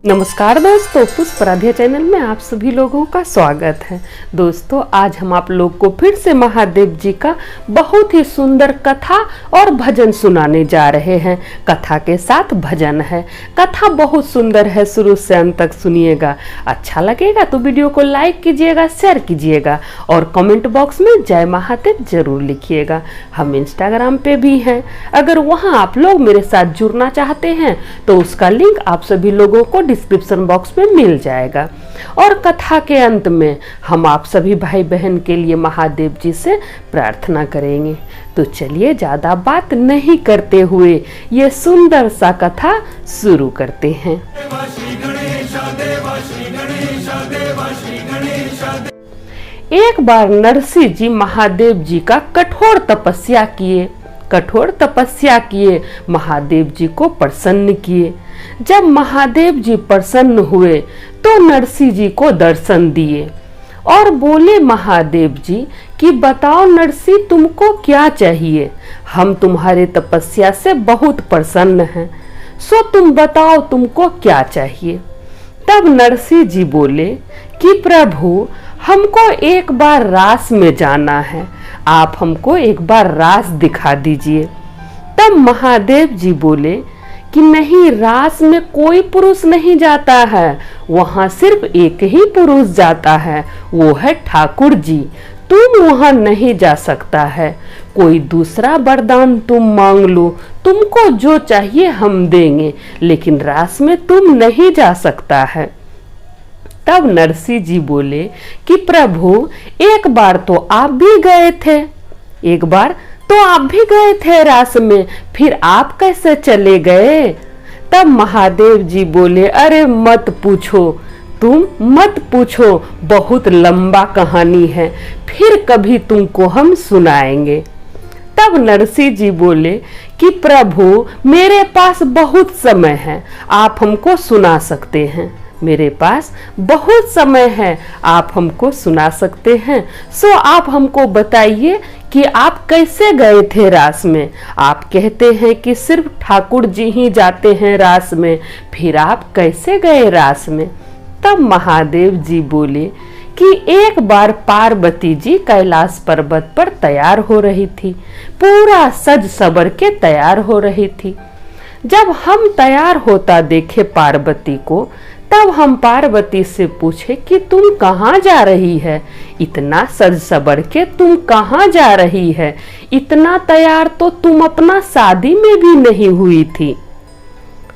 नमस्कार दोस्तों, पुष्प राधिया चैनल में आप सभी लोगों का स्वागत है। दोस्तों, आज हम आप लोग को फिर से महादेव जी का बहुत ही सुंदर कथा और भजन सुनाने जा रहे हैं। कथा के साथ भजन है। कथा बहुत सुंदर है, शुरू से अंत तक सुनिएगा। अच्छा लगेगा तो वीडियो को लाइक कीजिएगा, शेयर कीजिएगा और कमेंट बॉक्स में जय महादेव जरूर लिखिएगा। हम इंस्टाग्राम पे भी हैं, अगर वहाँ आप लोग मेरे साथ जुड़ना चाहते हैं तो उसका लिंक आप सभी लोगों को डिस्क्रिप्शन बॉक्स में मिल जाएगा। और कथा के अंत में हम आप सभी भाई बहन के लिए महादेव जी से प्रार्थना करेंगे। तो चलिए ज्यादा बात नहीं करते हुए ये सुंदर सा कथा शुरू करते हैं। एक बार नरसिंह जी महादेव जी का कठोर तपस्या किए महादेव जी को प्रसन्न किए। जब महादेव जी प्रसन्न हुए तो नरसिंह जी को दर्शन दिए और बोले महादेव जी कि बताओ नरसिंह, तुमको क्या चाहिए? हम तुम्हारे तपस्या से बहुत प्रसन्न हैं, सो तुम बताओ तुमको क्या चाहिए। तब नरसिंह जी बोले कि प्रभु, हमको एक बार रास में जाना है, आप हमको एक बार रास दिखा दीजिए। तब महादेव जी बोले कि नहीं, रास में कोई पुरुष नहीं जाता है, वहां सिर्फ एक ही पुरुष जाता है, वो है ठाकुर जी। तुम वहां नहीं जा सकता है, कोई दूसरा वरदान तुम मांग लो, तुमको जो चाहिए हम देंगे, लेकिन रास में तुम नहीं जा सकता है। तब नरसिंह जी बोले कि प्रभु, एक बार तो आप भी गए थे रास में, फिर आप कैसे चले गए? तब महादेव जी बोले, अरे मत पूछो, बहुत लंबा कहानी है, फिर कभी तुमको हम सुनाएंगे। तब नरसिंह जी बोले कि प्रभु, मेरे पास बहुत समय है, आप हमको सुना सकते हैं। मेरे पास बहुत समय है, आप हमको सुना सकते हैं। सो आप हमको बताइए कि आप कैसे गए थे रास में? आप कहते हैं कि सिर्फ ठाकुर जी ही जाते हैं रास में, फिर आप कैसे गए रास में? तब महादेव जी बोले कि एक बार पार्वती जी कैलाश पर्वत पर तैयार हो रही थी, पूरा सज सवर के तैयार हो रही थी। जब हम तैयार होता देखे पार्वती को, तब हम पार्वती से पूछे कि तुम कहाँ जा रही है? इतना सज सवर के तुम कहाँ जा रही है? इतना तैयार तो तुम अपना शादी में भी नहीं हुई थी,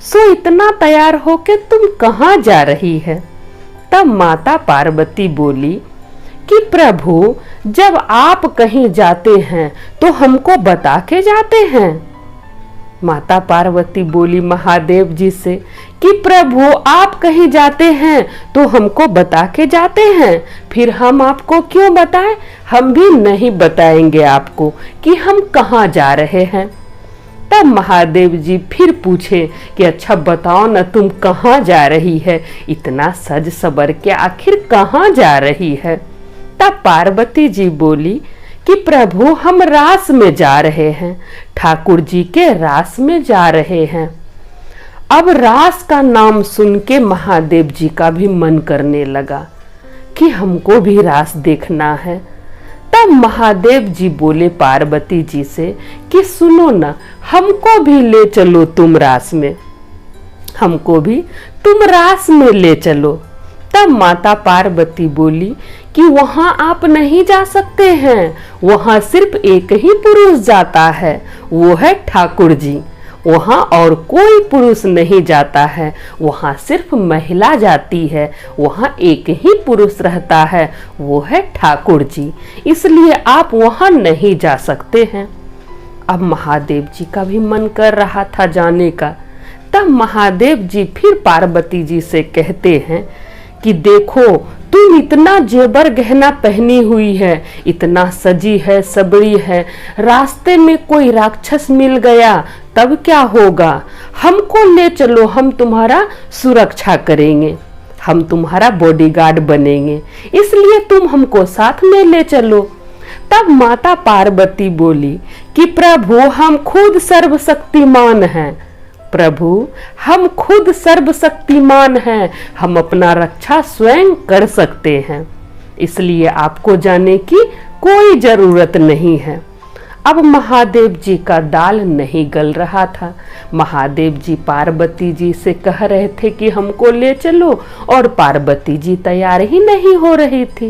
सो इतना तैयार होके तुम कहाँ जा रही है? तब माता पार्वती बोली कि प्रभु, जब आप कहीं जाते हैं तो हमको बता के जाते हैं। माता पार्वती बोली महादेव जी से कि प्रभु, आप कहीं जाते हैं तो हमको बता के जाते हैं, फिर हम आपको क्यों बताएं? हम भी नहीं बताएंगे आपको कि हम कहाँ जा रहे हैं। तब महादेव जी फिर पूछे कि अच्छा बताओ ना, तुम कहाँ जा रही है? इतना सज सवर के आखिर कहाँ जा रही है? तब पार्वती जी बोली कि प्रभु, हम रास में जा रहे हैं, ठाकुर जी के रास में जा रहे हैं। अब रास का नाम सुन के महादेव जी का भी मन करने लगा कि हमको भी रास देखना है। तब महादेव जी बोले पार्वती जी से कि सुनो ना, हमको भी ले चलो तुम रास में, हमको भी तुम रास में ले चलो। तब माता पार्वती बोली कि वहां आप नहीं जा सकते हैं, वहां सिर्फ एक ही पुरुष जाता है, वो है ठाकुर जी। वहां और कोई पुरुष नहीं जाता है, वहां सिर्फ महिला जाती है, वहां एक ही पुरुष रहता है, वो है ठाकुर जी, इसलिए आप वहां नहीं जा सकते हैं। अब महादेव जी का भी मन कर रहा था जाने का। तब महादेव जी फिर पार्वती जी से कहते हैं कि देखो, तुम इतना जेवर गहना पहनी हुई है, इतना सजी है सबरी है, रास्ते में कोई राक्षस मिल गया तब क्या होगा? हमको ले चलो, हम तुम्हारा सुरक्षा करेंगे, हम तुम्हारा बॉडीगार्ड बनेंगे, इसलिए तुम हमको साथ में ले चलो। तब माता पार्वती बोली कि प्रभु, हम खुद सर्वशक्तिमान हैं, प्रभु हम खुद सर्वशक्तिमान हैं, हम अपना रक्षा स्वयं कर सकते हैं, इसलिए आपको जाने की कोई जरूरत नहीं है। अब महादेव जी का दाल नहीं गल रहा था। महादेव जी पार्वती जी से कह रहे थे कि हमको ले चलो, और पार्वती जी तैयार ही नहीं हो रही थी।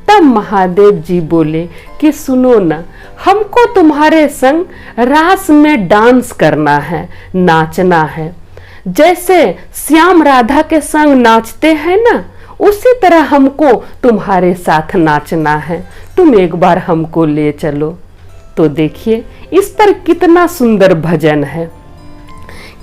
तब महादेव जी बोले कि सुनो ना, हमको तुम्हारे संग रास में डांस करना है, नाचना है। जैसे श्याम राधा के संग नाचते हैं ना, उसी तरह हमको तुम्हारे साथ नाचना है। तुम एक बार हमको ले चलो। तो देखिए इस पर कितना सुंदर भजन है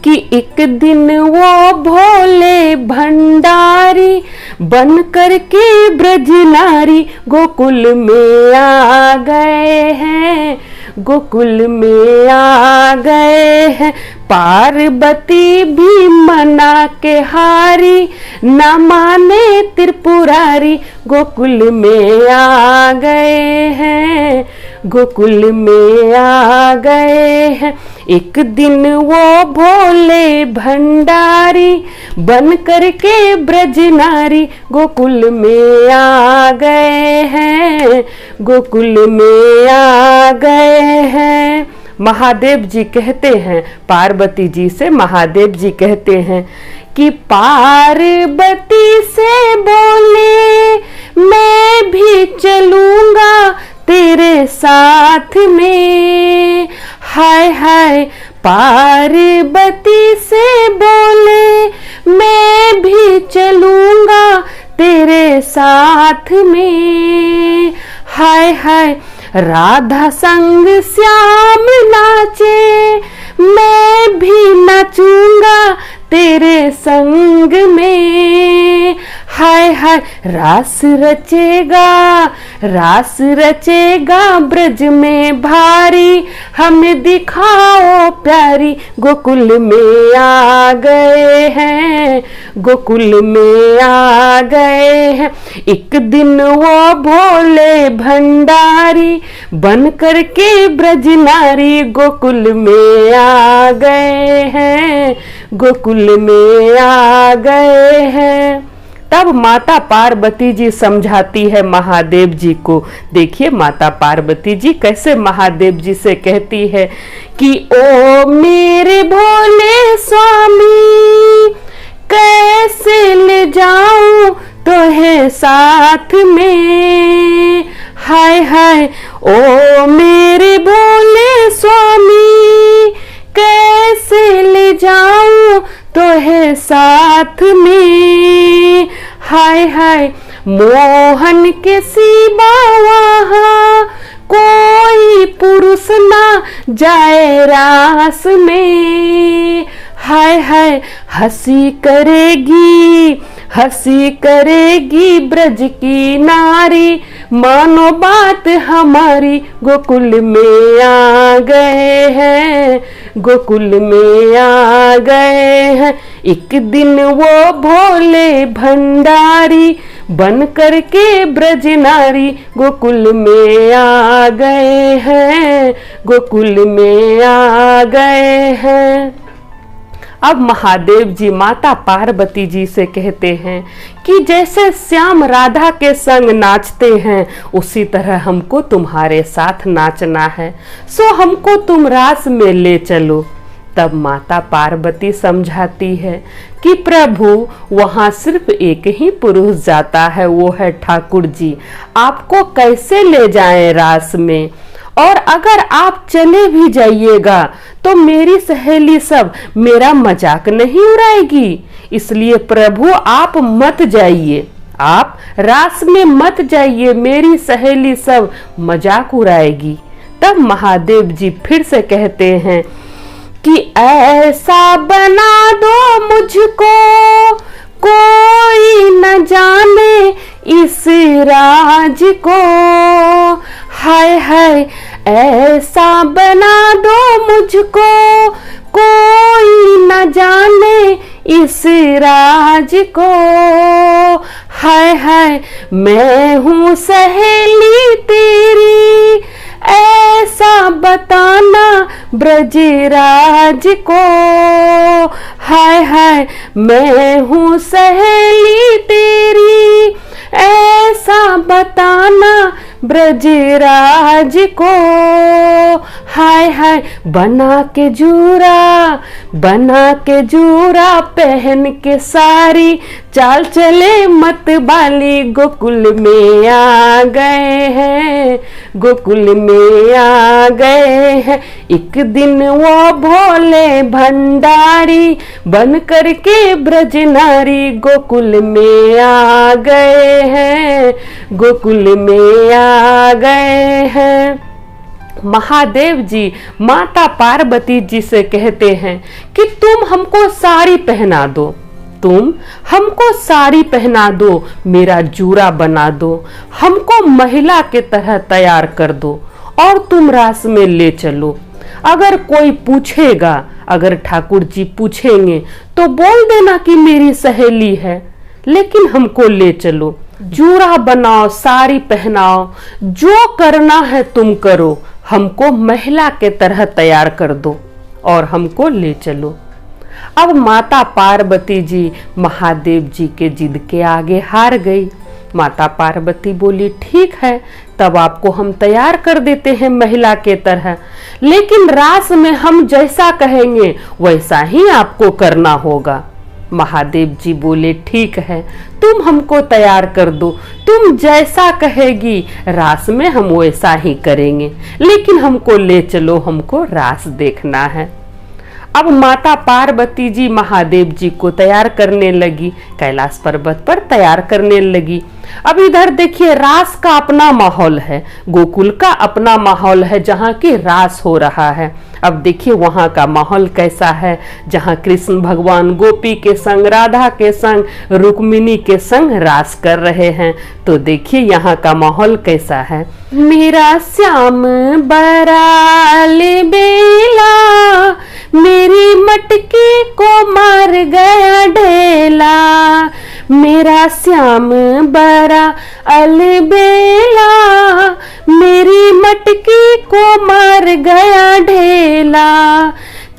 कि एक दिन वो भोले भंडारी बन करके ब्रज नारी गोकुल में आ गए हैं, गोकुल में आ गए हैं। पार्वती भी मना के हारी, न माने त्रिपुरारी, गोकुल में आ गए हैं, गोकुल में आ गए हैं। एक दिन वो भोले भंडारी बन करके ब्रज नारी गोकुल में आ गए हैं, गोकुल में आ गए हैं। महादेव जी कहते हैं, पार्वती जी से महादेव जी कहते हैं कि पार्वती से बोले मैं भी चलूंगा तेरे साथ में। हाय हाय पार्वती से बोले मैं भी चलूंगा तेरे साथ में। हाय हाय राधा संग श्याम नाचे, मैं भी नाचूंगा तेरे संग में। हाय हाय रास रचेगा, रास रचेगा ब्रज में भारी, हमें दिखाओ प्यारी, गोकुल में आ गए हैं, गोकुल में आ गए हैं। एक दिन वो भोले भंडारी बन करके ब्रज नारी गोकुल में आ गए हैं, गोकुल में आ गए हैं। तब माता पार्वती जी समझाती है महादेव जी को। देखिए माता पार्वती जी कैसे महादेव जी से कहती है कि ओ मेरे भोले स्वामी, कैसे ले जाऊं तो है साथ में। हाय हाय ओ मेरे भोले स्वामी, कैसे ले जाऊं तो है साथ में। हाय हाय मोहन के सिवा वहाँ कोई पुरुष ना जाए रास में। हाय हाय हंसी करेगी, हंसी करेगी ब्रज की नारी, मानो बात हमारी, गोकुल में आ गए हैं, गोकुल में आ गए हैं। एक दिन वो भोले भंडारी बन करके ब्रज नारी गोकुल में आ गए हैं, गोकुल में आ गए हैं। अब महादेव जी माता पार्वती जी से कहते हैं कि जैसे श्याम राधा के संग नाचते हैं उसी तरह हमको तुम्हारे साथ नाचना है, सो हमको तुम रास में ले चलो। तब माता पार्वती समझाती है कि प्रभु वहां सिर्फ एक ही पुरुष जाता है, वो है ठाकुर जी, आपको कैसे ले जाएं रास में। और अगर आप चले भी जाइएगा तो मेरी सहेली सब मेरा मजाक नहीं उड़ाएगी, इसलिए प्रभु आप मत जाइए, आप रास में मत जाइए, मेरी सहेली सब मजाक उड़ाएगी। तब महादेव जी फिर से कहते हैं कि ऐसा बना दो मुझको कोई न जाने इस राज को। हाय हाय ऐसा बना दो मुझको कोई न जाने इस राज को। हाय हाय मैं हूँ सहेली तेरी, ऐसा बताना ब्रजराज को। हाय हाय मैं हूँ सहेली तेरी, ऐसा बताना ब्रजराज को। हाय हाय बना के जूरा पहन के सारी, चाल चले मत बाली गोकुल में आ गए हैं, गोकुल में आ गए हैं। एक दिन वो भोले भंडारी बन करके ब्रज नारी गोकुल में आ गए हैं, गोकुल में आ गए हैं। महादेव जी माता पार्वती जी से कहते हैं कि तुम हमको साड़ी पहना दो, तुम हमको साड़ी पहना दो, मेरा जूरा बना दो, हमको महिला के तरह तैयार कर दो और तुम रास में ले चलो। अगर कोई पूछेगा, अगर ठाकुर जी पूछेंगे तो बोल देना कि मेरी सहेली है, लेकिन हमको ले चलो। जूरा बनाओ, साड़ी पहनाओ, जो करना है तुम करो, हमको महिला के तरह तैयार कर दो और हमको ले चलो। अब माता पार्वती जी महादेव जी के जिद के आगे हार गई। माता पार्वती बोली ठीक है, तब आपको हम तैयार कर देते हैं महिला के तरह, लेकिन रास में हम जैसा कहेंगे वैसा ही आपको करना होगा। महादेव जी बोले ठीक है, तुम हमको तैयार कर दो, तुम जैसा कहेगी रास में हम वैसा ही करेंगे, लेकिन हमको ले चलो, हमको रास देखना है। अब माता पार्वती जी महादेव जी को तैयार करने लगी, कैलाश पर्वत पर तैयार करने लगी। अब इधर देखिए रास का अपना माहौल है, गोकुल का अपना माहौल है जहाँ की रास हो रहा है। अब देखिए वहाँ का माहौल कैसा है, जहाँ कृष्ण भगवान गोपी के संग, राधा के संग, रुक्मिणी के संग रास कर रहे हैं। तो देखिए यहाँ का माहौल कैसा है। मेरा श्याम बराल बेला, मेरी मटकी को मार गया ढेला। मेरा श्याम बरा अलबेला, मेरी मटकी को मार गया ढेला।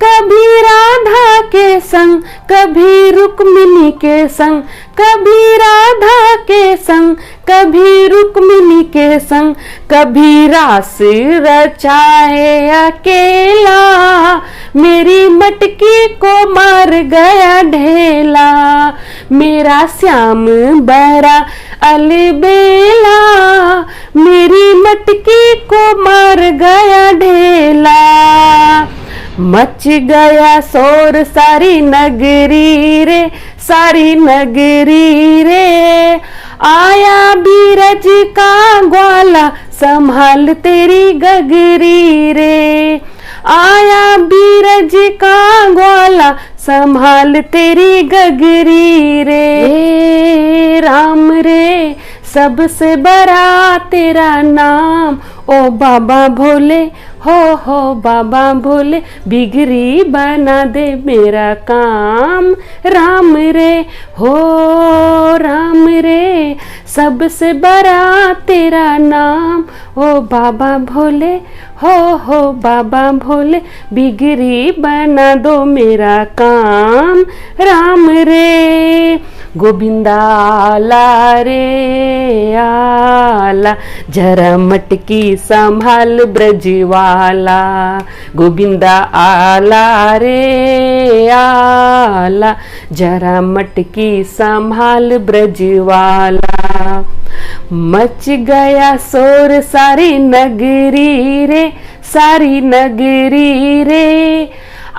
कभी राधा के संग, कभी रुक्मिणी के संग, कभी राधा के संग, कभी रुक्मिणी के संग, कभी रास रचाए अकेला। मेरी मटकी को मार गया ढेला। मेरा श्याम बरा अलबेला, मेरी मटकी को मार गया ढेला। मच गया शोर सारी नगरी रे, सारी नगरी रे। आया बीरज का ग्वाला संभाल तेरी गगरी रे। आया बीरज का ग्वाला संभाल तेरी गगरी रे। राम रे सबसे बड़ा तेरा नाम, ओ बाबा भोले, हो बाबा भोले, बिगड़ी बना दे मेरा काम। राम रे हो राम रे, सबसे बड़ा तेरा नाम, ओ बाबा भोले, हो बाबा भोले, बिगड़ी बना दो मेरा काम। राम रे गोविंदा आला रे आला, जरा मटकी संभाल ब्रजवाला। गोविंदा आला रे आला, जरा मटकी संभाल ब्रजवाला। मच गया शोर सारी नगरी रे, सारी नगरी रे।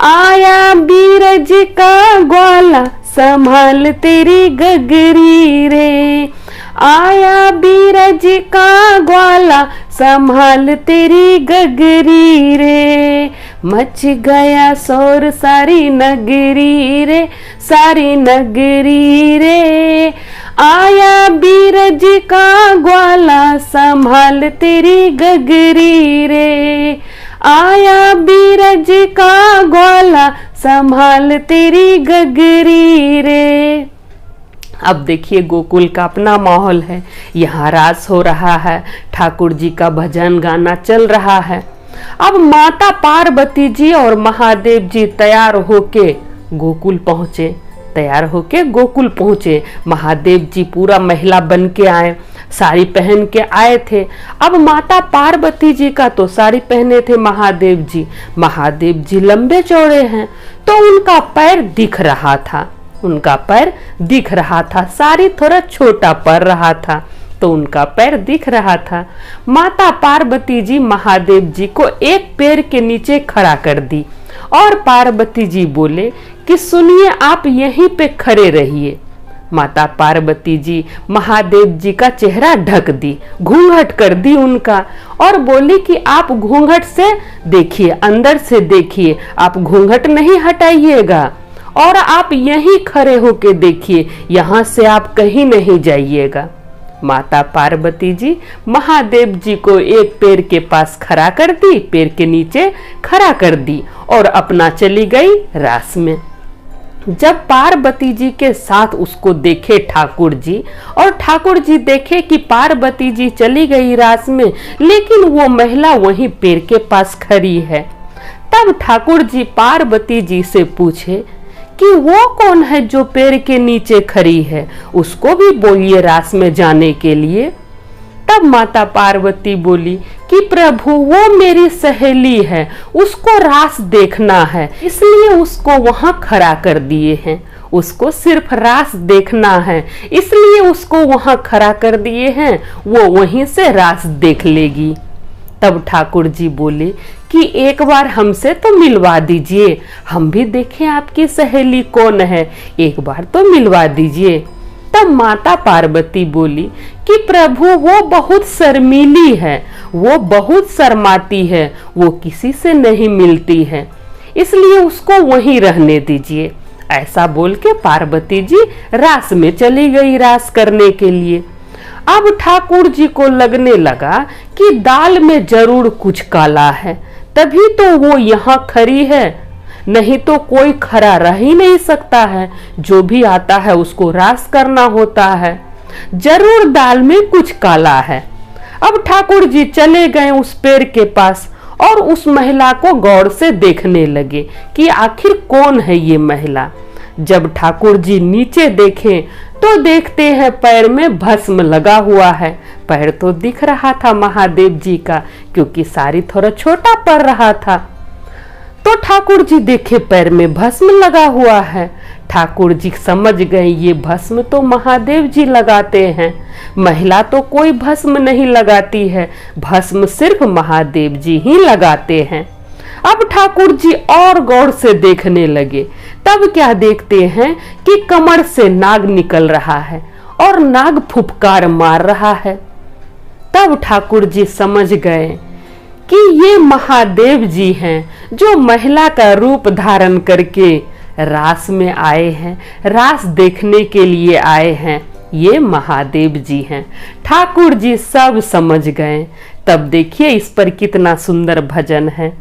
आया बीरज का ग्वाला संभाल तेरी गगरी रे। आया बीरज का ग्वाला संभाल तेरी गगरी रे। मच गया शोर सारी नगरी रे, सारी नगरी रे। आया बीरज का ग्वाला संभाल तेरी गगरी रे। आया बीरज का ग्वाला संभाल तेरी गगरी रे। अब देखिए गोकुल का अपना माहौल है, यहाँ रास हो रहा है, ठाकुर जी का भजन गाना चल रहा है। अब माता पार्वती जी और महादेव जी तैयार होके गोकुल पहुंचे। महादेव जी पूरा महिला बन के आए, साड़ी पहन के आए थे। अब माता पार्वती जी का तो साड़ी पहने थे महादेव जी लंबे चौड़े हैं, तो उनका पैर दिख रहा था, साड़ी थोड़ा छोटा पड़ रहा था तो उनका पैर दिख रहा था। माता पार्वती जी महादेव जी को एक पैर के नीचे खड़ा कर दी और पार्वती जी बोले कि सुनिए, आप यहीं पे खड़े रहिए। माता पार्वती जी महादेव जी का चेहरा ढक दी, घूंघट कर दी उनका, और बोली कि आप घूंघट से देखिए, अंदर से देखिए, आप घूंघट नहीं हटाइएगा और आप यहीं खड़े होके देखिए, यहाँ से आप कहीं नहीं जाइएगा। माता पार्वती जी महादेव जी को एक पैर के पास खड़ा कर दी, पैर के नीचे खड़ा कर दी और अपना चली गई रास में। जब पार्वती जी के साथ उसको देखे ठाकुर जी, और ठाकुर जी देखे कि पार्वती जी चली गई रास में, लेकिन वो महिला वहीं पैर के पास खड़ी है, तब ठाकुर जी पार्वती जी से पूछे कि वो कौन है जो पैर के नीचे खड़ी है, उसको भी बोलिए रास में जाने के लिए। तब माता पार्वती बोली कि प्रभु, वो मेरी सहेली है, उसको रास देखना है, इसलिए उसको वहां खड़ा कर दिए हैं। उसको सिर्फ रास देखना है, इसलिए उसको वहां खड़ा कर दिए हैं, वो वहीं से रास देख लेगी। तब ठाकुर जी बोले कि एक बार हमसे तो मिलवा दीजिए, हम भी देखें आपकी सहेली कौन है, एक बार तो मिलवा दीजिए। तब माता पार्वती बोली कि प्रभु, वो बहुत शर्मीली है, वो बहुत शर्माती है, वो किसी से नहीं मिलती है, इसलिए उसको वहीं रहने दीजिए। ऐसा बोल के पार्वती जी रास में चली गई रास करने के लिए। अब ठाकुर जी को लगने लगा कि दाल में जरूर कुछ काला है, तभी तो वो यहाँ खड़ी है, नहीं तो कोई खड़ा रह ही नहीं सकता है, जो भी आता है उसको रास करना होता है, जरूर दाल में कुछ काला है। अब ठाकुर जी चले गए उस पेड़ के पास और उस महिला को गौर से देखने लगे कि आखिर कौन है ये महिला। जब ठाकुर जी नीचे देखें तो देखते हैं पैर में भस्म लगा हुआ है। पैर तो दिख रहा था महादेव जी का, क्योंकि साड़ी थोड़ा छोटा पड़ रहा था। तो ठाकुर जी देखे पैर में भस्म लगा हुआ है। ठाकुर जी समझ गए ये भस्म तो महादेव जी लगाते हैं, महिला तो कोई भस्म नहीं लगाती है, भस्म सिर्फ महादेव जी ही लगाते हैं। अब ठाकुर जी और गौर से देखने लगे, तब क्या देखते हैं कि कमर से नाग निकल रहा है और नाग फुफकार मार रहा है। तब ठाकुर जी समझ गए कि ये महादेव जी हैं जो महिला का रूप धारण करके रास में आए हैं, रास देखने के लिए आए हैं, ये महादेव जी हैं। ठाकुर जी सब समझ गए। तब देखिए इस पर कितना सुंदर भजन है।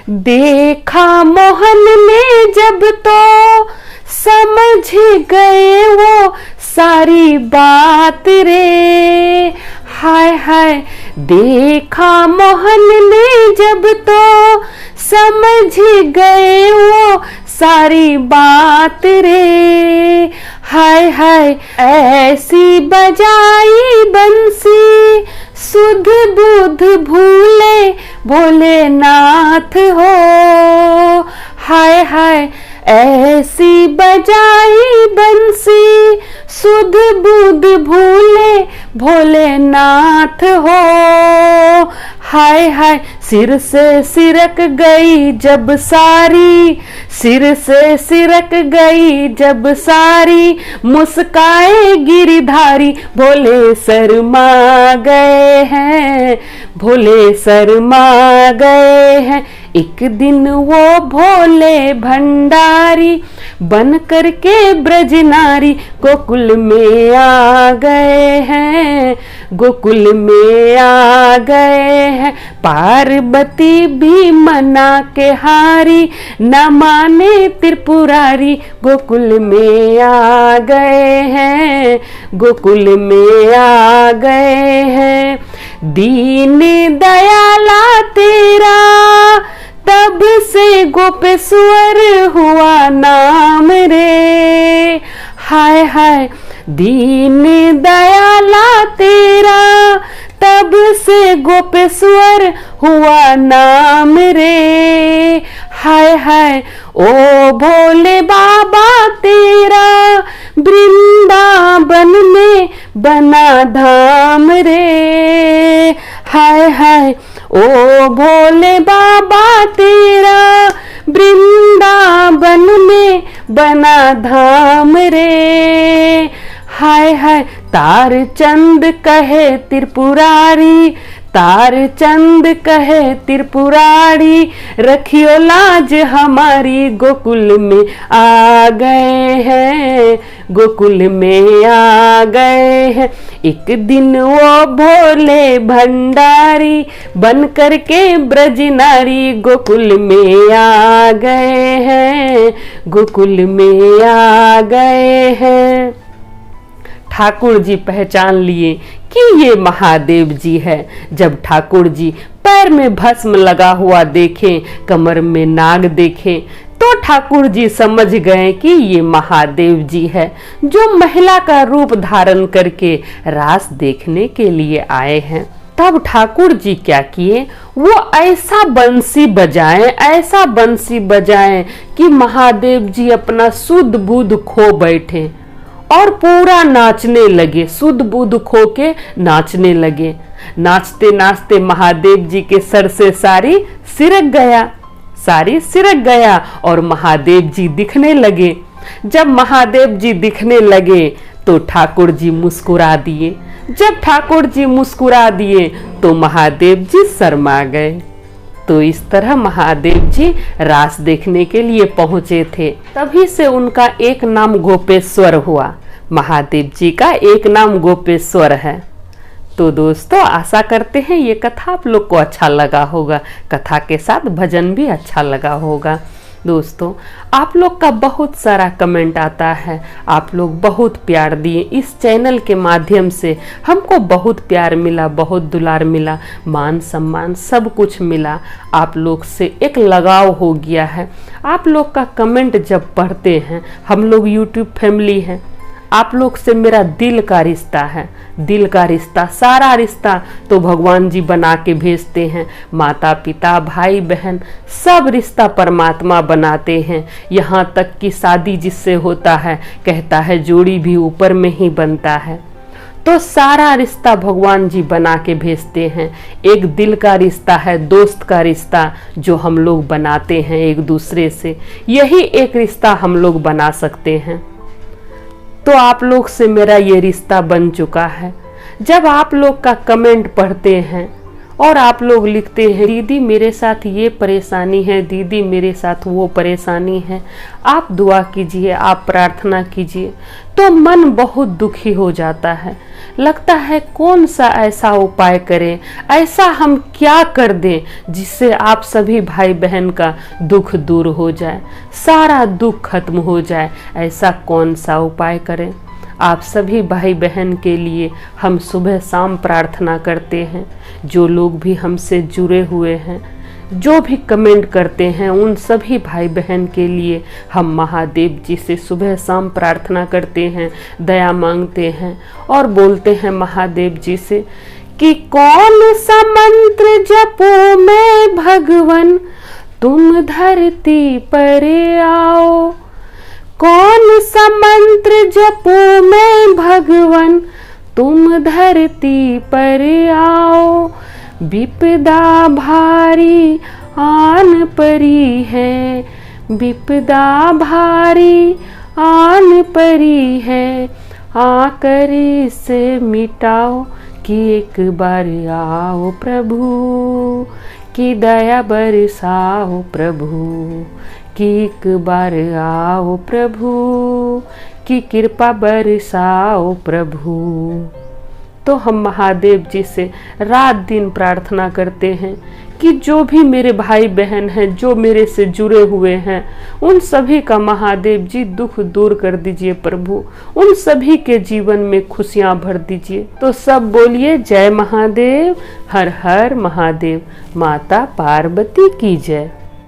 देखा मोहन ने जब तो समझ गए वो सारी बात रे, हाय हाय। देखा मोहन ने जब तो समझ गए वो सारी बात रे, हाय हाय। ऐसी बजाई बंसी सुध बुध भूले भोलेनाथ हो, हाय हाय। ऐसी बजाई बंसी सुध बुध भूले भोलेनाथ हो, हाय हाय। सिर से सिरक गई जब सारी, सिर से सिरक गई जब सारी, मुस्काए गिरधारी भोले शर्मा गए हैं, भोले शर्मा गए हैं। एक दिन वो भोले भंडारी बन करके ब्रज नारी गोकुल में आ गए हैं, गोकुल में आ गए हैं। पार्वती भी मना के हारी, न माने त्रिपुरारी गोकुल में आ गए हैं, गोकुल में आ गए हैं। दीन दयाला तेरा तब से गोपेश्वर हुआ नाम रे, हाय हाय। दीन दयाला तेरा तब से गोपेश्वर हुआ नाम रे, हाय हाय। ओ भोले बाबा तेरा वृंदावन में बना धाम रे, हाय हाय। ओ भोले बाबा तेरा वृंदावन में बना धाम रे, हाय हाय। तार चंद कहे त्रिपुरारी, तार चंद कहे त्रिपुरारी, रखियो लाज हमारी गोकुल में आ गए हैं, गोकुल में आ गए हैं। एक दिन वो भोले भंडारी बन करके ब्रज नारी गोकुल में आ गए हैं, गोकुल में आ गए हैं। ठाकुर जी पहचान लिए कि ये महादेव जी है। जब ठाकुर जी पैर में भस्म लगा हुआ देखे, कमर में नाग देखे, तो ठाकुर जी समझ गए कि ये महादेव जी है, जो महिला का रूप धारण करके रास देखने के लिए आए हैं। तब ठाकुर जी क्या किए, वो ऐसा बंसी बजाएं, ऐसा बंसी बजाएं कि महादेव जी अपना सुध बुध खो बैठे और पूरा नाचने लगे, सुध बुध खो के नाचने लगे। नाचते नाचते महादेव जी के सर से साड़ी सिरक गया, साड़ी सिरक गया और महादेव जी दिखने लगे। जब महादेव जी दिखने लगे तो ठाकुर जी मुस्कुरा दिए। जब ठाकुर जी मुस्कुरा दिए तो महादेव जी शर्मा गए। तो इस तरह महादेव जी रास देखने के लिए पहुंचे थे। तभी से उनका एक नाम गोपेश्वर हुआ। महादेव जी का एक नाम गोपेश्वर है। तो दोस्तों, आशा करते हैं ये कथा आप लोग को अच्छा लगा होगा, कथा के साथ भजन भी अच्छा लगा होगा। दोस्तों, आप लोग का बहुत सारा कमेंट आता है, आप लोग बहुत प्यार दिए। इस चैनल के माध्यम से हमको बहुत प्यार मिला, बहुत दुलार मिला, मान सम्मान सब कुछ मिला। आप लोग से एक लगाव हो गया है। आप लोग का कमेंट जब पढ़ते हैं, हम लोग यूट्यूब फैमिली हैं, आप लोग से मेरा दिल का रिश्ता है, दिल का रिश्ता, सारा रिश्ता तो भगवान जी बना के भेजते हैं। माता पिता भाई बहन सब रिश्ता परमात्मा बनाते हैं। यहाँ तक कि शादी जिससे होता है, कहता है जोड़ी भी ऊपर में ही बनता है। तो सारा रिश्ता भगवान जी बना के भेजते हैं। एक दिल का रिश्ता है, दोस्त का रिश्ता जो हम लोग बनाते हैं एक दूसरे से, यही एक रिश्ता हम लोग बना सकते हैं। तो आप लोग से मेरा ये रिश्ता बन चुका है। जब आप लोग का कमेंट पढ़ते हैं और आप लोग लिखते हैं दीदी मेरे साथ ये परेशानी है, दीदी मेरे साथ वो परेशानी है, आप दुआ कीजिए, आप प्रार्थना कीजिए, तो मन बहुत दुखी हो जाता है। लगता है कौन सा ऐसा उपाय करें, ऐसा हम क्या कर दें जिससे आप सभी भाई बहन का दुख दूर हो जाए, सारा दुख खत्म हो जाए। ऐसा कौन सा उपाय करें। आप सभी भाई बहन के लिए हम सुबह शाम प्रार्थना करते हैं। जो लोग भी हमसे जुड़े हुए हैं, जो भी कमेंट करते हैं, उन सभी भाई बहन के लिए हम महादेव जी से सुबह शाम प्रार्थना करते हैं, दया मांगते हैं और बोलते हैं महादेव जी से कि कौन सा मंत्र जपो मैं भगवन, तुम धरती पर आओ। कौन सा मंत्र जपो मैं भगवन, तुम धरती पर आओ। विपदा भारी आन परी है, विपदा भारी आन परी है, आकर इसे मिटाओ कि एक बार आओ प्रभु, कि दया बरसाओ प्रभु, कि एक बार आओ प्रभु, कि कृपा बरसाओ प्रभु। तो हम महादेव जी से रात दिन प्रार्थना करते हैं कि जो भी मेरे भाई बहन हैं, जो मेरे से जुड़े हुए हैं, उन सभी का महादेव जी दुख दूर कर दीजिए प्रभु, उन सभी के जीवन में खुशियां भर दीजिए। तो सब बोलिए जय महादेव, हर हर महादेव, माता पार्वती की जय।